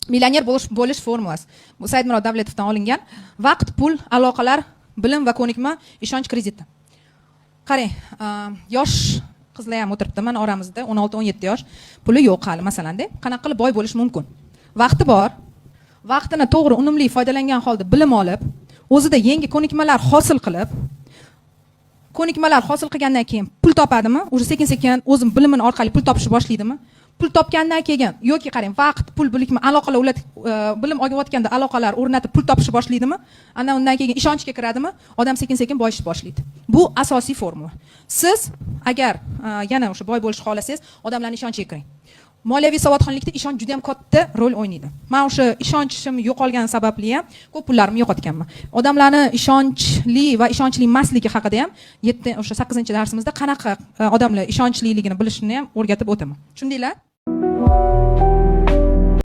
Millioner bo'lish formulasi. Bu Saidmurod Davletovdan olingan. Vaqt, pul, aloqalar, bilim va ko'nikma, ishonch krediti. Qarang, yosh qizlar ham o'tiribdi mana oramizda, 16-17 yosh. Puli yo'q hali masalanda. Qanaqa qilib boy bo'lish mumkin? Vaqti bor. Vaqtini to'g'ri, unumli foydalangan holda bilim olib, o'zida yangi ko'nikmalar hosil qilib, ko'nikmalar hosil qilgandan keyin pul topadimi? O'sha sekin-sekin o'zim bilimini orqali pul topishni boshlaydimi? Pul topgandan keyin yoki qarang, vaqt, pul, birikma, aloqalar bilim olganda aloqalar o'rnatib pul topishni boshlaydimi? Undan keyin ishonchga kiradimi? Odam sekin-sekin boyishni boshlaydi. Bu asosiy formula. Siz agar yana o'sha boy bo'lishni xohlasangiz, odamlarning ishonchiga kiring. Moliyaviy savodxonlikda ishonch juda ham katta rol o'ynaydi. Men o'sha ishonchim yo'qolgani sababli ham ko'p pullarimni yo'qotganman. Odamlarni ishonchli va ishonchli emasligi haqida ham 8-darsimizda qanaqa odamlar ishonchliligini bilishni ham o'rgatib o'taman. Tushundinglar?